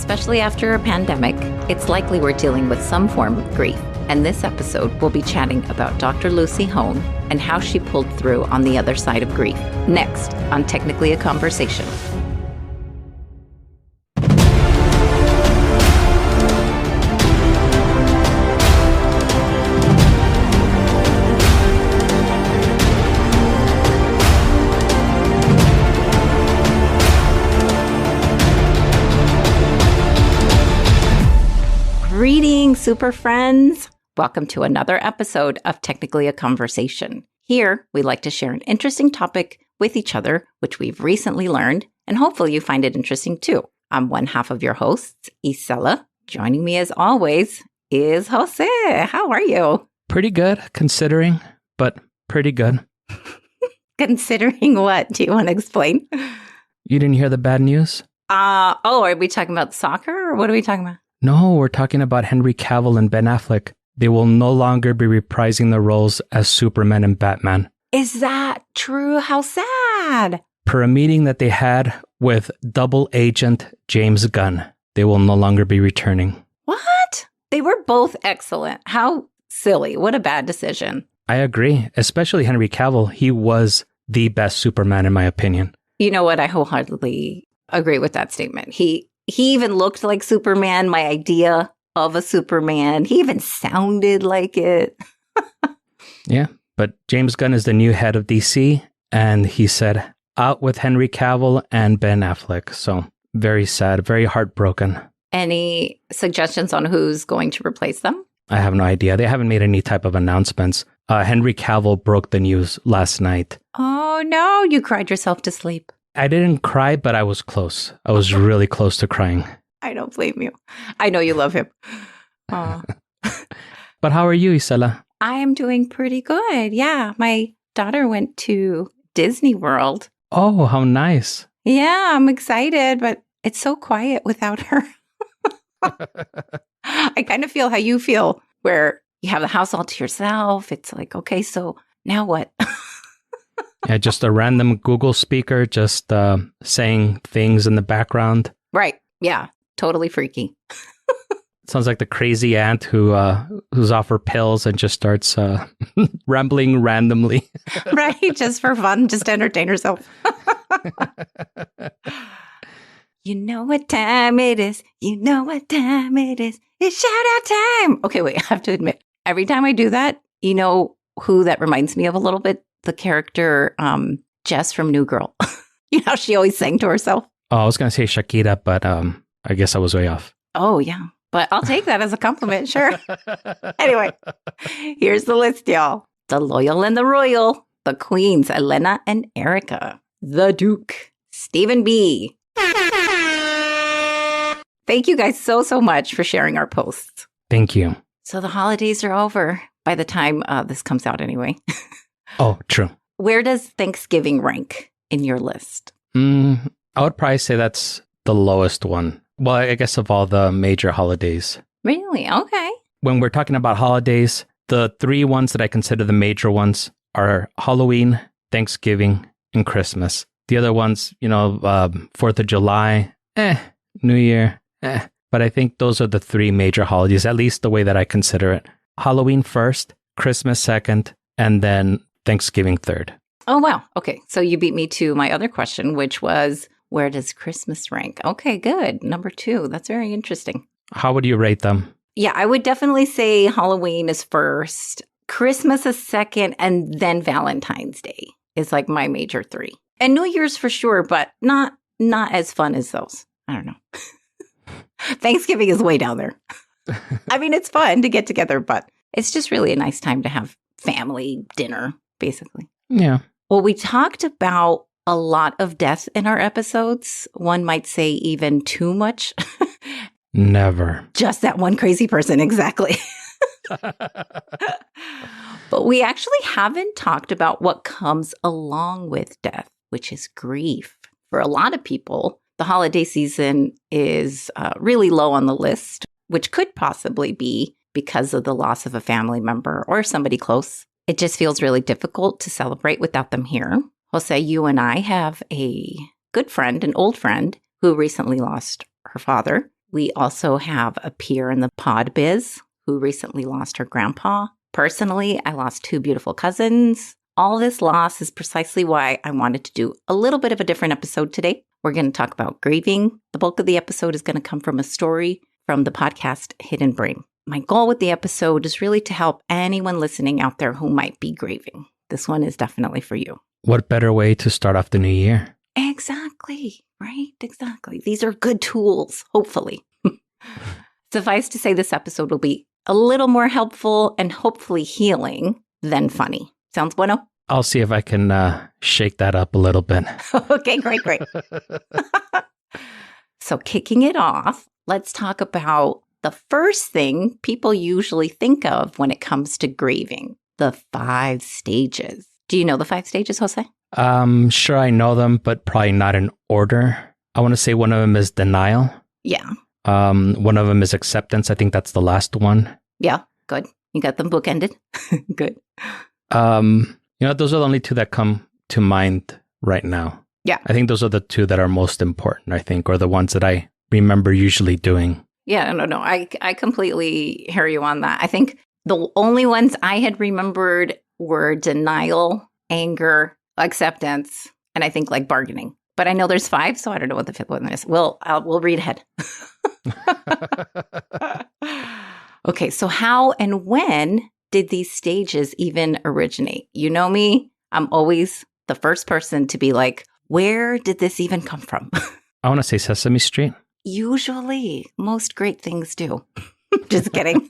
Especially after a pandemic, it's likely we're dealing with some form of grief. And this episode, we'll be chatting about Dr. Lucy Hone and how she pulled through on the other side of grief. Next on Technically a Conversation. Greetings, super friends. Welcome to another episode of Technically a Conversation. Here, we like to share an interesting topic with each other, which we've recently learned, and hopefully you find it interesting too. I'm one half of your hosts, Isela. Joining me as always is Jose. How are you? Pretty good, considering, but pretty good. Considering what? Do you want to explain? You didn't hear the bad news? Are we talking about soccer or what are we talking about? No, we're talking about Henry Cavill and Ben Affleck. They will no longer be reprising the roles as Superman and Batman. Is that true? How sad. Per a meeting that they had with double agent James Gunn, they will no longer be returning. What? They were both excellent. How silly. What a bad decision. I agree, especially Henry Cavill. He was the best Superman in my opinion. You know what? I wholeheartedly agree with that statement. He even looked like Superman, my idea of a Superman. He even sounded like it. Yeah, but James Gunn is the new head of DC, and he said, out with Henry Cavill and Ben Affleck. So very sad, very heartbroken. Any suggestions on who's going to replace them? I have no idea. They haven't made any type of announcements. Henry Cavill broke the news last night. Oh, no, you cried yourself to sleep. I didn't cry, but I was close. I was really close to crying. I don't blame you. I know you love him. But how are you, Isela? I am doing pretty good. Yeah, my daughter went to Disney World. Oh, how nice. Yeah, I'm excited, but it's so quiet without her. I kind of feel how you feel, where you have the house all to yourself. It's like, okay, so now what? Yeah, just a random Google speaker just saying things in the background. Right. Yeah. Totally freaky. Sounds like the crazy aunt who's off her pills and just starts rambling randomly. Right. Just for fun. Just to entertain herself. You know what time it is. You know what time it is. It's shout out time. Okay, wait. I have to admit, every time I do that, you know who that reminds me of a little bit? The character Jess from New Girl. You know, she always sang to herself. Oh, I was going to say Shakira, but I guess I was way off. Oh, yeah. But I'll take that as a compliment, sure. Anyway, here's the list, y'all. The Loyal and the Royal, the Queens, Elena and Erica, the Duke, Stephen B. Thank you guys so much for sharing our posts. Thank you. So the holidays are over by the time this comes out anyway. Oh, true. Where does Thanksgiving rank in your list? I would probably say that's the lowest one. Well, I guess of all the major holidays. Really? Okay. When we're talking about holidays, the three ones that I consider the major ones are Halloween, Thanksgiving, and Christmas. The other ones, 4th of July, New Year, But I think those are the three major holidays, at least the way that I consider it. Halloween first, Christmas second, and then Thanksgiving third. Oh, wow. Okay. So you beat me to my other question, which was, where does Christmas rank? Okay, good. Number 2. That's very interesting. How would you rate them? Yeah, I would definitely say Halloween is first, Christmas is second, and then Valentine's Day is like my major 3. And New Year's for sure, but not as fun as those. I don't know. Thanksgiving is way down there. I mean, it's fun to get together, but it's just really a nice time to have family dinner, basically. Yeah. Well, we talked about a lot of death in our episodes. One might say even too much. Never. Just that one crazy person, exactly. But we actually haven't talked about what comes along with death, which is grief. For a lot of people, the holiday season is really low on the list, which could possibly be because of the loss of a family member or somebody close. It just feels really difficult to celebrate without them here. Jose, you and I have a good friend, an old friend, who recently lost her father. We also have a peer in the pod biz who recently lost her grandpa. Personally, I lost 2 beautiful cousins. All this loss is precisely why I wanted to do a little bit of a different episode today. We're going to talk about grieving. The bulk of the episode is going to come from a story from the podcast Hidden Brain. My goal with the episode is really to help anyone listening out there who might be grieving. This one is definitely for you. What better way to start off the new year? Exactly, right? Exactly. These are good tools, hopefully. Suffice to say, this episode will be a little more helpful and hopefully healing than funny. Sounds bueno? I'll see if I can shake that up a little bit. Okay, great. So kicking it off, let's talk about the first thing people usually think of when it comes to grieving, the 5 stages. Do you know the 5 stages, Jose? Sure, I know them, but probably not in order. I want to say one of them is denial. Yeah. One of them is acceptance. I think that's the last one. Yeah, good. You got them bookended. Good. Those are the only 2 that come to mind right now. Yeah. I think those are the 2 that are most important, I think, or the ones that I remember usually doing. Yeah, no. I completely hear you on that. I think the only ones I had remembered were denial, anger, acceptance, and I think like bargaining. But I know there's 5, so I don't know what the 5th one is. We'll read ahead. Okay, so how and when did these stages even originate? You know me, I'm always the first person to be like, where did this even come from? I want to say Sesame Street. Usually, most great things do. Just kidding.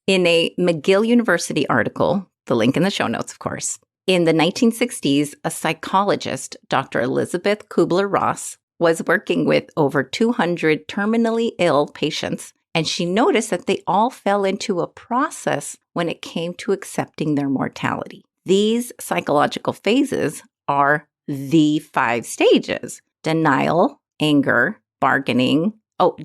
In a McGill University article, the link in the show notes, of course, in the 1960s, a psychologist, Dr. Elizabeth Kubler-Ross, was working with over 200 terminally ill patients, and she noticed that they all fell into a process when it came to accepting their mortality. These psychological phases are the 5 stages: denial, anger, bargaining,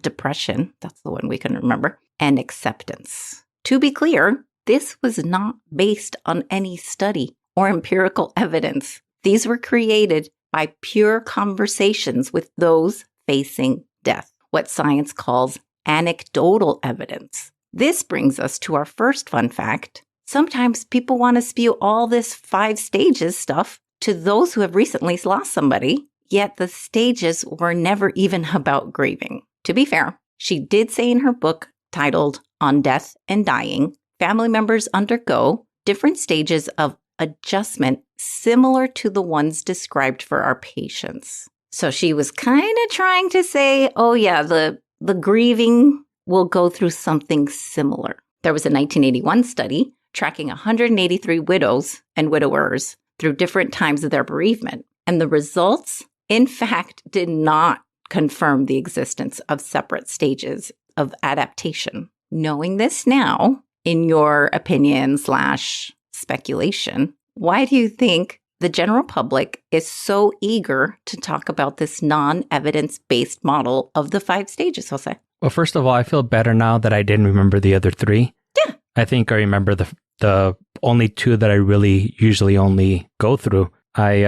depression, that's the one we couldn't remember, and acceptance. To be clear, this was not based on any study or empirical evidence. These were created by pure conversations with those facing death, what science calls anecdotal evidence. This brings us to our first fun fact. Sometimes people want to spew all this 5 stages stuff to those who have recently lost somebody, yet the stages were never even about grieving. To be fair, she did say in her book titled On Death and Dying, family members undergo different stages of adjustment similar to the ones described for our patients. So she was kind of trying to say, oh yeah, the grieving will go through something similar. There was a 1981 study tracking 183 widows and widowers through different times of their bereavement. And the results, in fact, did not confirm the existence of separate stages of adaptation. Knowing this now, in your opinion / speculation, why do you think the general public is so eager to talk about this non-evidence-based model of the 5 stages, Jose? Well, first of all, I feel better now that I didn't remember the other 3. Yeah. I think I remember the only 2 that I really usually only go through. I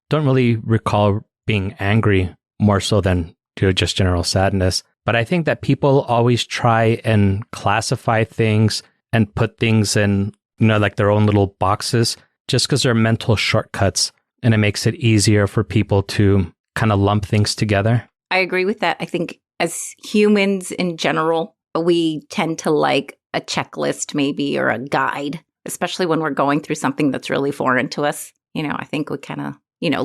don't really recall being angry more so than just general sadness. But I think that people always try and classify things and put things in, like their own little boxes just because they're mental shortcuts. And it makes it easier for people to kind of lump things together. I agree with that. I think as humans in general, we tend to like a checklist maybe or a guide, especially when we're going through something that's really foreign to us. I think we kind of,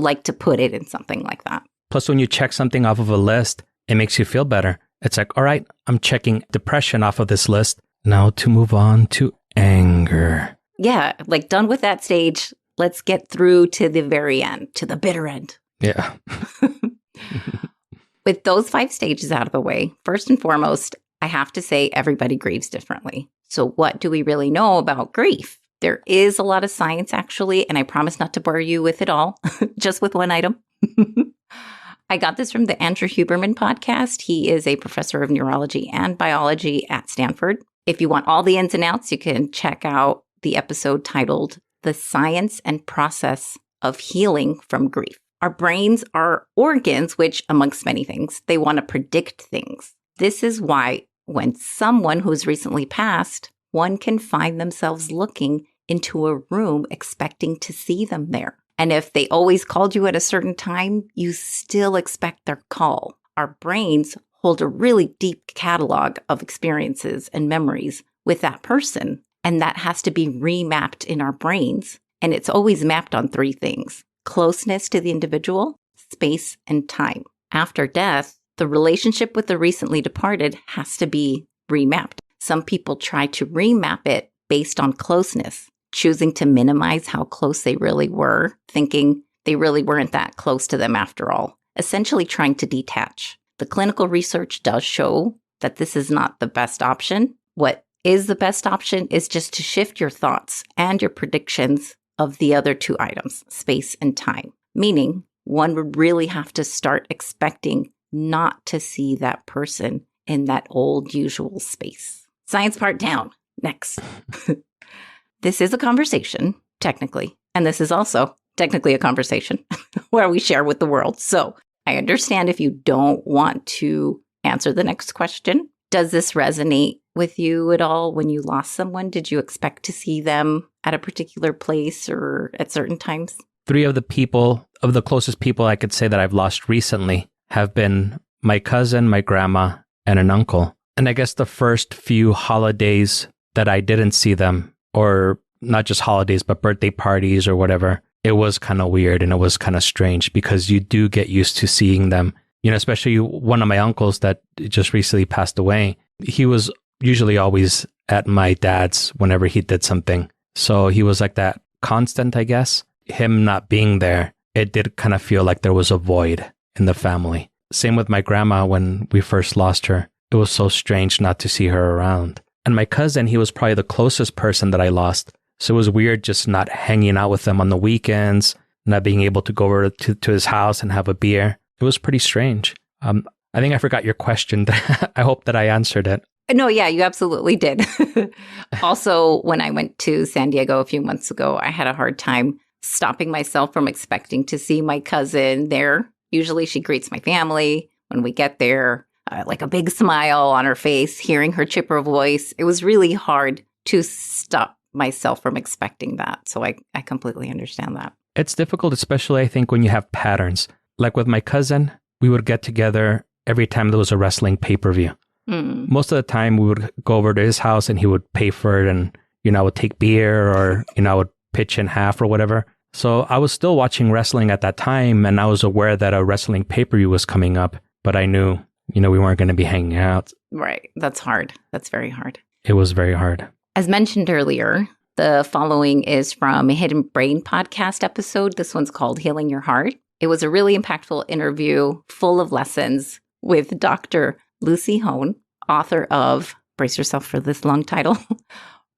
like to put it in something like that. Plus, when you check something off of a list, it makes you feel better. It's like, all right, I'm checking depression off of this list. Now to move on to anger. Yeah, like done with that stage. Let's get through to the very end, to the bitter end. Yeah. With those 5 stages out of the way, first and foremost, I have to say everybody grieves differently. So what do we really know about grief? There is a lot of science, actually, and I promise not to bore you with it all, just with one item. I got this from the Andrew Huberman podcast. He is a professor of neurology and biology at Stanford. If you want all the ins and outs, you can check out the episode titled The Science and Process of Healing from Grief. Our brains are organs, which, amongst many things, they want to predict things. This is why when someone who's recently passed, one can find themselves looking into a room expecting to see them there. And if they always called you at a certain time, you still expect their call. Our brains hold a really deep catalog of experiences and memories with that person, and that has to be remapped in our brains. And it's always mapped on three things: closeness to the individual, space, and time. After death, the relationship with the recently departed has to be remapped. Some people try to remap it based on closeness, choosing to minimize how close they really were, thinking they really weren't that close to them after all, essentially trying to detach. The clinical research does show that this is not the best option. What is the best option is just to shift your thoughts and your predictions of the other two items, space and time, meaning one would really have to start expecting not to see that person in that old usual space. Science part down. Next. This is a conversation, technically, and this is also technically a conversation where we share with the world. So I understand if you don't want to answer the next question. Does this resonate with you at all when you lost someone? Did you expect to see them at a particular place or at certain times? 3 of the closest people I could say that I've lost recently have been my cousin, my grandma, and an uncle. And I guess the first few holidays that I didn't see them, or not just holidays, but birthday parties or whatever, it was kind of weird and it was kind of strange because you do get used to seeing them. You know, especially one of my uncles that just recently passed away. He was usually always at my dad's whenever he did something. So he was like that constant, I guess. Him not being there, it did kind of feel like there was a void in the family. Same with my grandma when we first lost her. It was so strange not to see her around. And my cousin, he was probably the closest person that I lost. So it was weird just not hanging out with them on the weekends, not being able to go over to his house and have a beer. It was pretty strange. I think I forgot your question. I hope that I answered it. No, yeah, you absolutely did. Also, when I went to San Diego a few months ago, I had a hard time stopping myself from expecting to see my cousin there. Usually she greets my family when we get there, like a big smile on her face, hearing her chipper voice. It was really hard to stop myself from expecting that. So I completely understand that. It's difficult, especially I think when you have patterns. Like with my cousin, we would get together every time there was a wrestling pay-per-view. Most of the time we would go over to his house and he would pay for it, and, I would take beer, or, I would pitch in half or whatever. So I was still watching wrestling at that time, and I was aware that a wrestling pay-per-view was coming up, but I knew, we weren't going to be hanging out. Right. That's hard. That's very hard. It was very hard. As mentioned earlier, the following is from a Hidden Brain podcast episode. This one's called Healing Your Heart. It was a really impactful interview full of lessons with Dr. Lucy Hone, author of, brace yourself for this long title,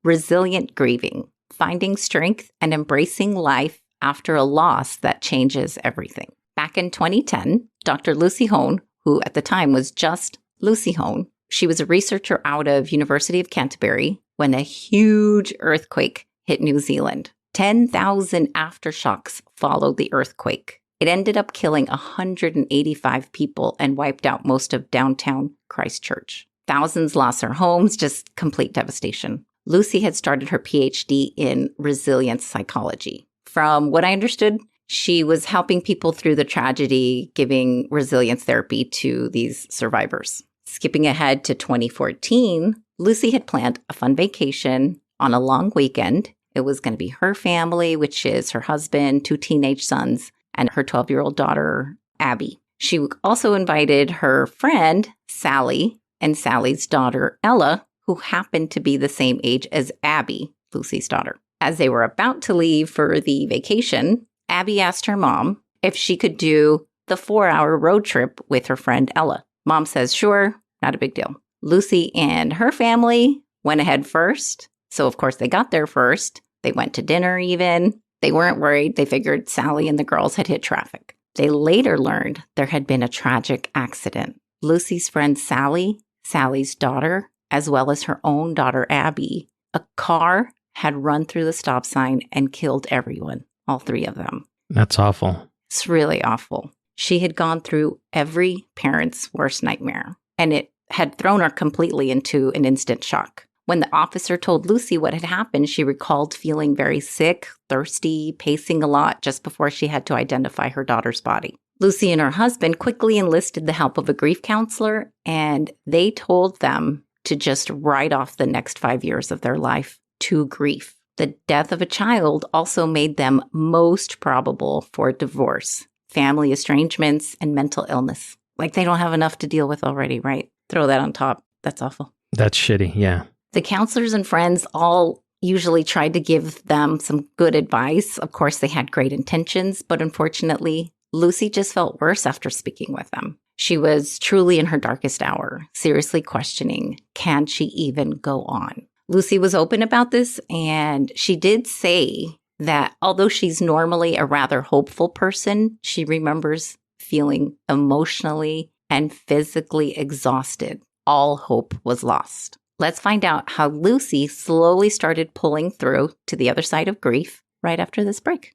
Resilient Grieving, Finding Strength and Embracing Life After a Loss That Changes Everything. Back in 2010, Dr. Lucy Hone, who at the time was just Lucy Hone, she was a researcher out of University of Canterbury when a huge earthquake hit New Zealand. 10,000 aftershocks followed the earthquake. It ended up killing 185 people and wiped out most of downtown Christchurch. Thousands lost their homes, just complete devastation. Lucy had started her PhD in resilience psychology. From what I understood, she was helping people through the tragedy, giving resilience therapy to these survivors. Skipping ahead to 2014, Lucy had planned a fun vacation on a long weekend. It was going to be her family, which is her husband, 2 teenage sons, and her 12-year-old daughter, Abby. She also invited her friend, Sally, and Sally's daughter, Ella, who happened to be the same age as Abby, Lucy's daughter. As they were about to leave for the vacation, Abby asked her mom if she could do the 4-hour road trip with her friend, Ella. Mom says, sure, not a big deal. Lucy and her family went ahead first. So, of course, they got there first. They went to dinner even. They weren't worried. They figured Sally and the girls had hit traffic. They later learned there had been a tragic accident. Lucy's friend Sally, Sally's daughter, as well as her own daughter Abby, a car had run through the stop sign and killed everyone, all 3 of them. That's awful. It's really awful. She had gone through every parent's worst nightmare, and it had thrown her completely into an instant shock. When the officer told Lucy what had happened, she recalled feeling very sick, thirsty, pacing a lot just before she had to identify her daughter's body. Lucy and her husband quickly enlisted the help of a grief counselor, and they told them to just write off the next 5 years of their life to grief. The death of a child also made them most probable for divorce, family estrangements, and mental illness. Like they don't have enough to deal with already, right? Throw that on top. That's awful. That's shitty, yeah. The counselors and friends all usually tried to give them some good advice. Of course, they had great intentions, but unfortunately, Lucy just felt worse after speaking with them. She was truly in her darkest hour, seriously questioning, can she even go on? Lucy was open about this, and she did say that although she's normally a rather hopeful person, she remembers feeling emotionally and physically exhausted. All hope was lost. Let's find out how Lucy slowly started pulling through to the other side of grief right after this break.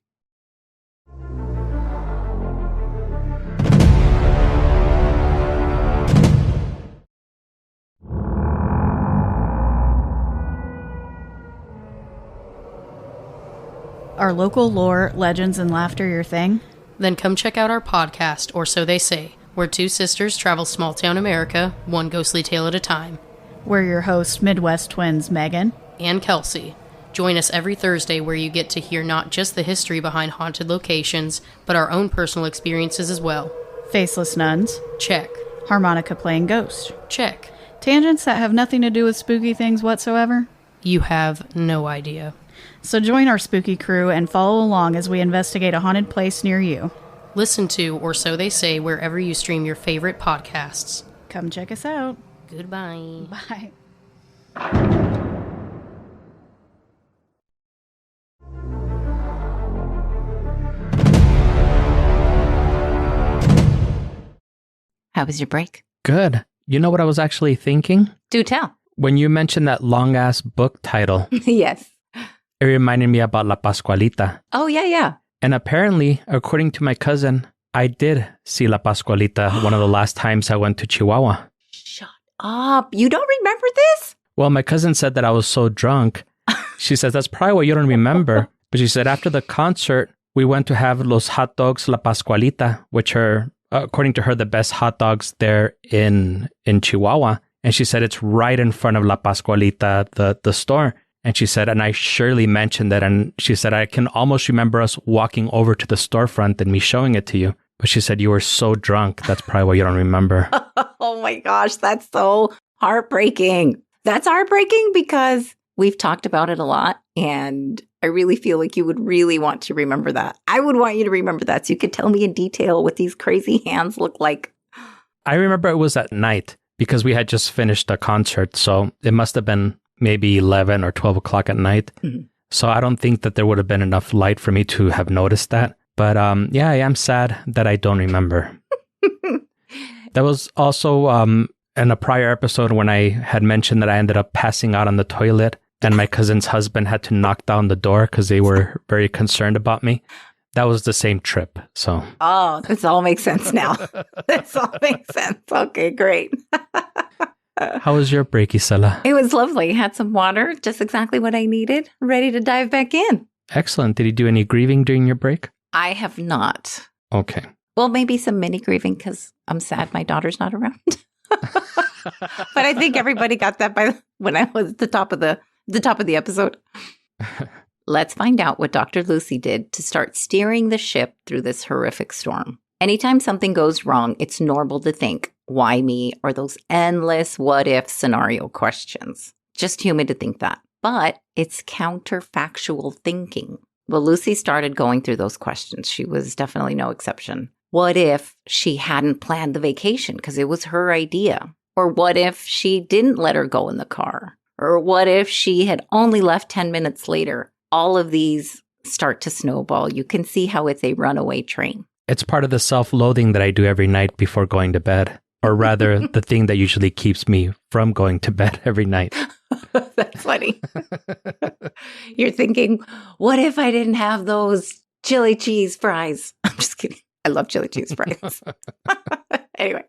Are local lore, legends, and laughter your thing? Then come check out our podcast, Or So They Say, where two sisters travel small-town America, one ghostly tale at a time. We're your hosts, Midwest twins Megan And Kelsey. Join us every Thursday where you get to hear not just the history behind haunted locations, but our own personal experiences as well. Faceless Nuns, Check. Harmonica Playing Ghost, Check. Tangents that have nothing to do with spooky things whatsoever? You have no idea. So join our spooky crew and follow along as we investigate a haunted place near you. Listen to Or So They Say wherever you stream your favorite podcasts. Come check us out. Goodbye. Bye. How was your break? Good. You know what I was actually thinking? Do tell. When you mentioned that long-ass book title, Yes. it reminded me about La Pascualita. Oh, yeah. And apparently, according to my cousin, I did see La Pascualita one of the last times I went to Chihuahua. Shut up. You don't remember this? Well, my cousin said that I was so drunk. She says, that's probably what you don't remember. But she said after the concert, we went to have Los Hot Dogs La Pascualita, which are, according to her, the best hot dogs there in Chihuahua. And she said it's right in front of La Pascualita, the store. And she said, and I surely mentioned it. And she said, I can almost remember us walking over to the storefront and me showing it to you. But she said, you were so drunk. That's probably what you don't remember. Oh my gosh, that's so heartbreaking. That's heartbreaking because we've talked about it a lot. And I really feel like you would really want to remember that. I would want you to remember that so you could tell me in detail what these crazy hands look like. I remember it was at night because we had just finished a concert. So it must have been maybe 11 or 12 o'clock at night. Mm-hmm. So I don't think that there would have been enough light for me to have noticed that. But yeah, I am sad that I don't remember. That was also in a prior episode when I had mentioned that I ended up passing out on the toilet and my cousin's husband had to knock down the door because they were very concerned about me. That was the same trip. So. Oh, this all makes sense now. This all makes sense. Okay, great. How was your break, Isela? It was lovely. Had some water, just exactly what I needed. Ready to dive back in. Excellent. Did you do any grieving during your break? I have not. Okay. Well, maybe some mini grieving because I'm sad my daughter's not around. But I think everybody got that by when I was at the top of the episode. Let's find out what Dr. Lucy did to start steering the ship through this horrific storm. Anytime something goes wrong, it's normal to think, why me? Or those endless what-if scenario questions. Just human to think that. But it's counterfactual thinking. Well, Lucy started going through those questions. She was definitely no exception. What if she hadn't planned the vacation because it was her idea? Or what if she didn't let her go in the car? Or what if she had only left 10 minutes later? All of these start to snowball. You can see how it's a runaway train. It's part of the self-loathing that I do every night before going to bed. Or rather, the thing that usually keeps me from going to bed every night. That's funny. You're thinking, what if I didn't have those chili cheese fries. I'm just kidding. I love chili cheese fries. Anyway.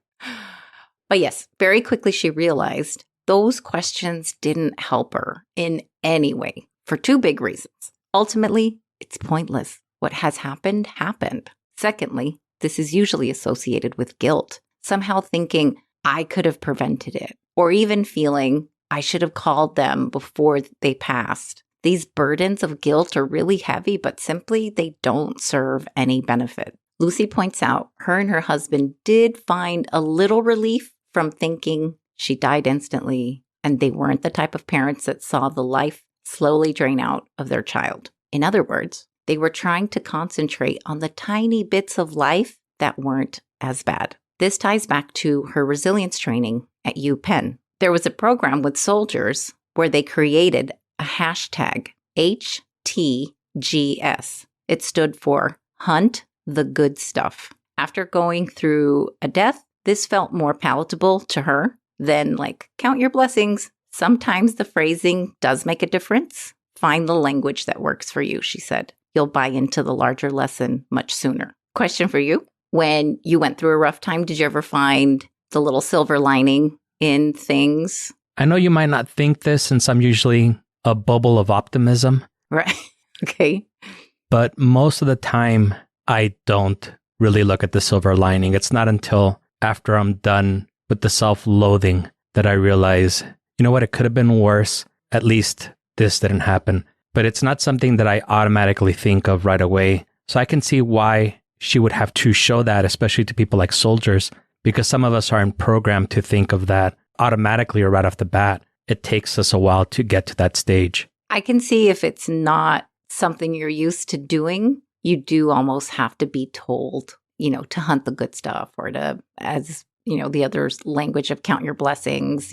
But yes, very quickly she realized those questions didn't help her in any way for two big reasons. Ultimately, it's pointless. What has happened, happened. Secondly, this is usually associated with guilt, somehow thinking I could have prevented it, or even feeling I should have called them before they passed. These burdens of guilt are really heavy, but simply they don't serve any benefit. Lucy points out her and her husband did find a little relief from thinking she died instantly, and they weren't the type of parents that saw the life slowly drain out of their child. In other words, they were trying to concentrate on the tiny bits of life that weren't as bad. This ties back to her resilience training at UPenn. There was a program with soldiers where they created a hashtag HTGS. It stood for Hunt the Good Stuff. After going through a death, this felt more palatable to her than count your blessings. Sometimes the phrasing does make a difference. Find the language that works for you, she said. You'll buy into the larger lesson much sooner. Question for you. When you went through a rough time, did you ever find the little silver lining in things? I know you might not think this since I'm usually a bubble of optimism. Right. Okay. But most of the time, I don't really look at the silver lining. It's not until after I'm done with the self-loathing that I realize, you know what, it could have been worse. At least this didn't happen. But it's not something that I automatically think of right away. So I can see why she would have to show that, especially to people like soldiers, because some of us aren't programmed to think of that automatically or right off the bat. It takes us a while to get to that stage. I can see if it's not something you're used to doing, you do almost have to be told, to hunt the good stuff, or to, as, the other's language of count your blessings,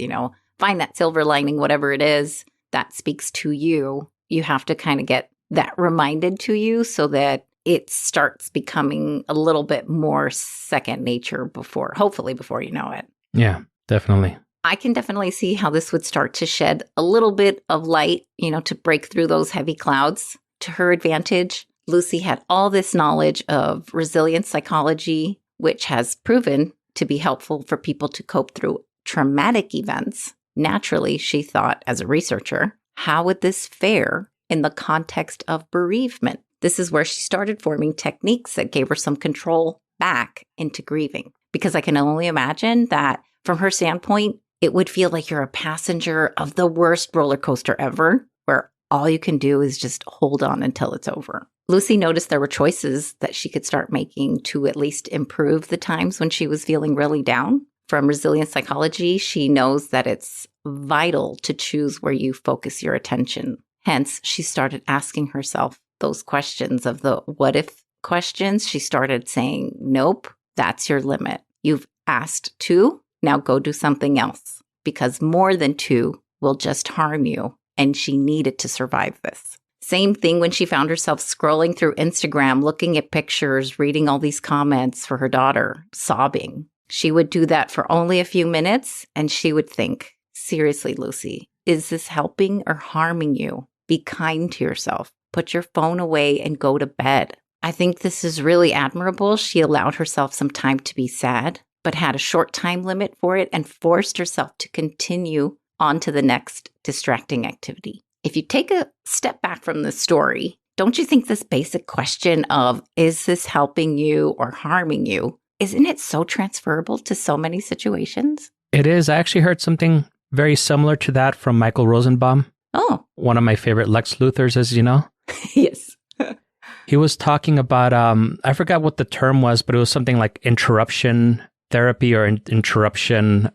find that silver lining, whatever it is that speaks to you. You have to kind of get that reminded to you so that it starts becoming a little bit more second nature hopefully before you know it. Yeah, definitely. I can definitely see how this would start to shed a little bit of light, to break through those heavy clouds. To her advantage, Lucy had all this knowledge of resilience psychology, which has proven to be helpful for people to cope through traumatic events. Naturally, she thought, as a researcher, how would this fare in the context of bereavement? This is where she started forming techniques that gave her some control back into grieving. Because I can only imagine that from her standpoint, it would feel like you're a passenger of the worst roller coaster ever, where all you can do is just hold on until it's over. Lucy noticed there were choices that she could start making to at least improve the times when she was feeling really down. From resilience psychology, she knows that it's vital to choose where you focus your attention. Hence, she started asking herself those questions of the what if questions. She started saying, nope, that's your limit. You've asked 2, now go do something else, because more than 2 will just harm you. And she needed to survive this. Same thing when she found herself scrolling through Instagram, looking at pictures, reading all these comments for her daughter, sobbing. She would do that for only a few minutes, and she would think, seriously, Lucy, is this helping or harming you? Be kind to yourself. Put your phone away and go to bed. I think this is really admirable. She allowed herself some time to be sad, but had a short time limit for it and forced herself to continue on to the next distracting activity. If you take a step back from the story, don't you think this basic question of, is this helping you or harming you, isn't it so transferable to so many situations? It is. I actually heard something very similar to that from Michael Rosenbaum. Oh. One of my favorite Lex Luthors, as you know. Yes. He was talking about, I forgot what the term was, but it was something like interruption therapy or interruption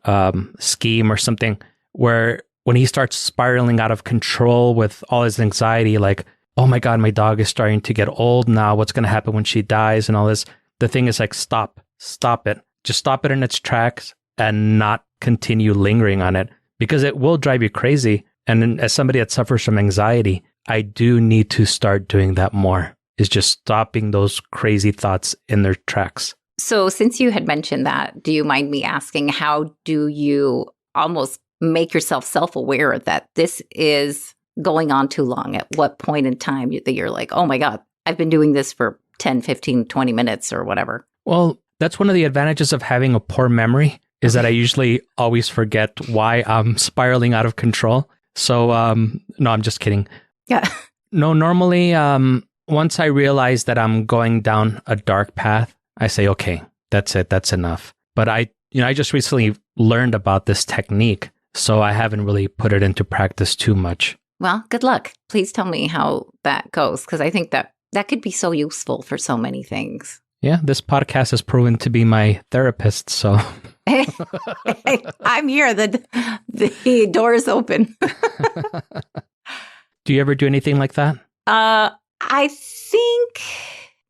scheme or something, where when he starts spiraling out of control with all his anxiety, like, oh my God, my dog is starting to get old now. What's going to happen when she dies and all this? The thing is like, stop it. Just stop it in its tracks and not continue lingering on it, because it will drive you crazy. And as somebody that suffers from anxiety, I do need to start doing that more, is just stopping those crazy thoughts in their tracks. So since you had mentioned that, do you mind me asking, how do you almost make yourself self-aware that this is going on too long? At what point in time that you're like, oh my God, I've been doing this for 10, 15, 20 minutes or whatever. Well, that's one of the advantages of having a poor memory is that I usually always forget why I'm spiraling out of control. So, no, I'm just kidding. Yeah. No, normally, once I realize that I'm going down a dark path, I say, okay, that's it. That's enough. But I just recently learned about this technique, so I haven't really put it into practice too much. Well, good luck. Please tell me how that goes, because I think that could be so useful for so many things. Yeah, this podcast has proven to be my therapist, so... I'm here. The door is open. Do you ever do anything like that? I think,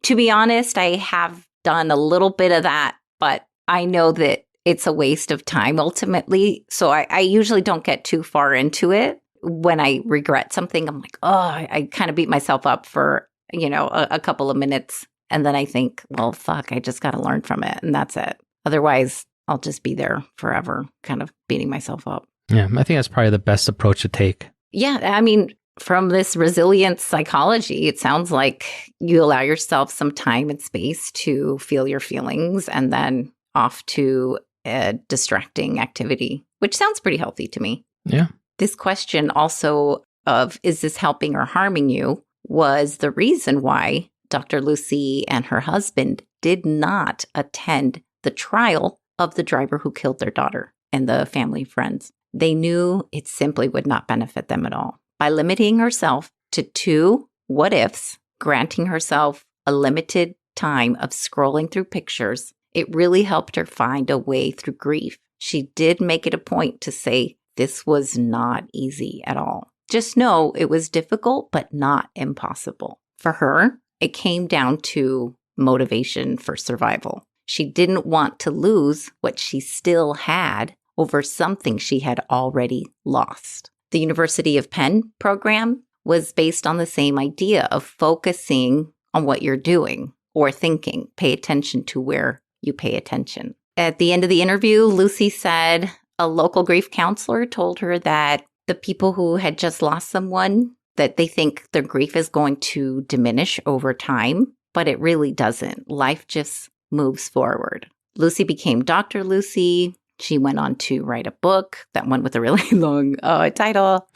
to be honest, I have done a little bit of that, but I know that it's a waste of time ultimately. So I usually don't get too far into it. When I regret something, I'm like, oh, I kind of beat myself up for, a couple of minutes. And then I think, well, fuck, I just got to learn from it. And that's it. Otherwise, I'll just be there forever, kind of beating myself up. Yeah, I think that's probably the best approach to take. Yeah, I mean, from this resilience psychology, it sounds like you allow yourself some time and space to feel your feelings and then off to a distracting activity, which sounds pretty healthy to me. Yeah. This question also of, is this helping or harming you, was the reason why Dr. Lucy and her husband did not attend the trial of the driver who killed their daughter and the family friends. They knew it simply would not benefit them at all. By limiting herself to 2 what ifs, granting herself a limited time of scrolling through pictures, it really helped her find a way through grief. She did make it a point to say this was not easy at all. Just know it was difficult, but not impossible. For her, it came down to motivation for survival. She didn't want to lose what she still had over something she had already lost. The University of Penn program was based on the same idea of focusing on what you're doing or thinking. Pay attention to where you pay attention. At the end of the interview, Lucy said a local grief counselor told her that the people who had just lost someone, that they think their grief is going to diminish over time, but it really doesn't. Life just moves forward. Lucy became Dr. Lucy. She went on to write a book, that one with a really long title.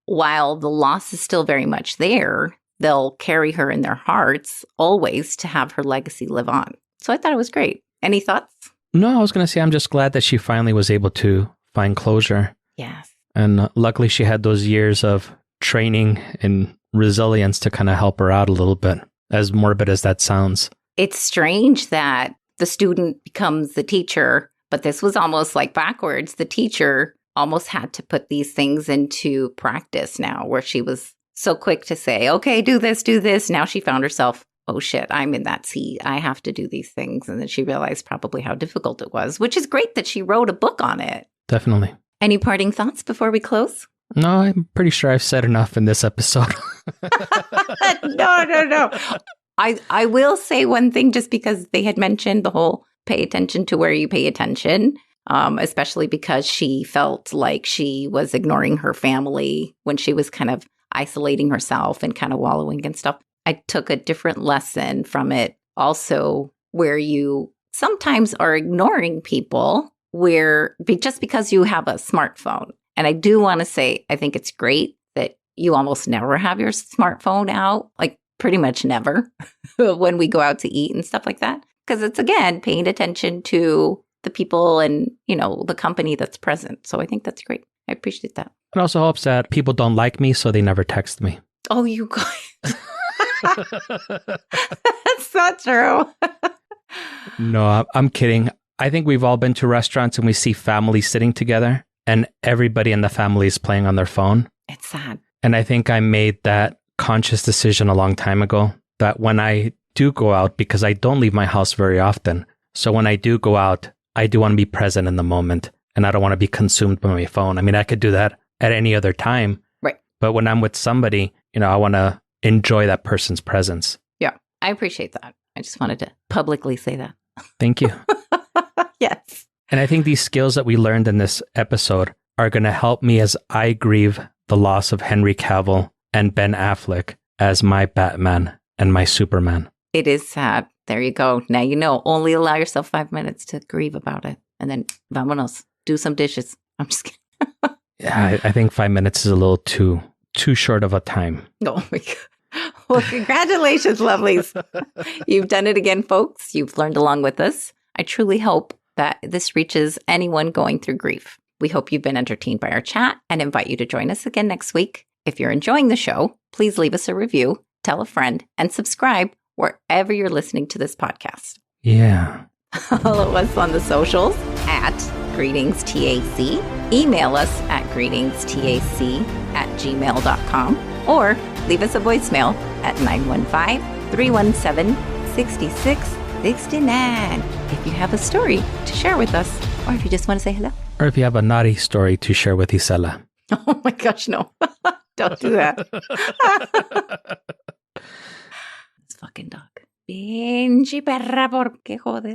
While the loss is still very much there, they'll carry her in their hearts always to have her legacy live on. So I thought it was great. Any thoughts? No, I was going to say I'm just glad that she finally was able to find closure. Yes. And luckily she had those years of training and resilience to kind of help her out a little bit, as morbid as that sounds. It's strange that the student becomes the teacher, but this was almost like backwards. The teacher almost had to put these things into practice now, where she was so quick to say, okay, do this, do this. Now she found herself, oh shit, I'm in that seat. I have to do these things. And then she realized probably how difficult it was, which is great that she wrote a book on it. Definitely. Any parting thoughts before we close? No, I'm pretty sure I've said enough in this episode. No. I will say one thing, just because they had mentioned the whole pay attention to where you pay attention, especially because she felt like she was ignoring her family when she was kind of isolating herself and kind of wallowing and stuff. I took a different lesson from it also, where you sometimes are ignoring people just because you have a smartphone. And I do want to say, I think it's great that you almost never have your smartphone out, like pretty much never, when we go out to eat and stuff like that. Because it's, again, paying attention to the people and, the company that's present. So I think that's great. I appreciate that. It also helps that people don't like me, so they never text me. Oh, you guys. That's not true. No, I'm kidding. I think we've all been to restaurants and we see families sitting together and everybody in the family is playing on their phone. It's sad. And I think I made that conscious decision a long time ago that when I do go out, because I don't leave my house very often, so when I do go out, I do want to be present in the moment and I don't want to be consumed by my phone. I mean, I could do that at any other time. Right. But when I'm with somebody, I want to enjoy that person's presence. Yeah, I appreciate that. I just wanted to publicly say that. Thank you. Yes. And I think these skills that we learned in this episode are going to help me as I grieve the loss of Henry Cavill and Ben Affleck as my Batman and my Superman. It is sad. There you go. Now you know. Only allow yourself 5 minutes to grieve about it. And then, vámonos. Do some dishes. I'm just kidding. Yeah, I think 5 minutes is a little too short of a time. Oh my God. Well, congratulations, lovelies. You've done it again, folks. You've learned along with us. I truly hope that this reaches anyone going through grief. We hope you've been entertained by our chat and invite you to join us again next week. If you're enjoying the show, please leave us a review, tell a friend, and subscribe wherever you're listening to this podcast. Yeah. Follow us on the socials at GreetingsTAC. Email us at greetingstac@gmail.com or leave us a voicemail at 915-317-6669. If you have a story to share with us, or if you just want to say hello. Or if you have a naughty story to share with Isela. Oh my gosh, no. Don't do that. This fucking dog. Pinche perra, ¿por qué jodes?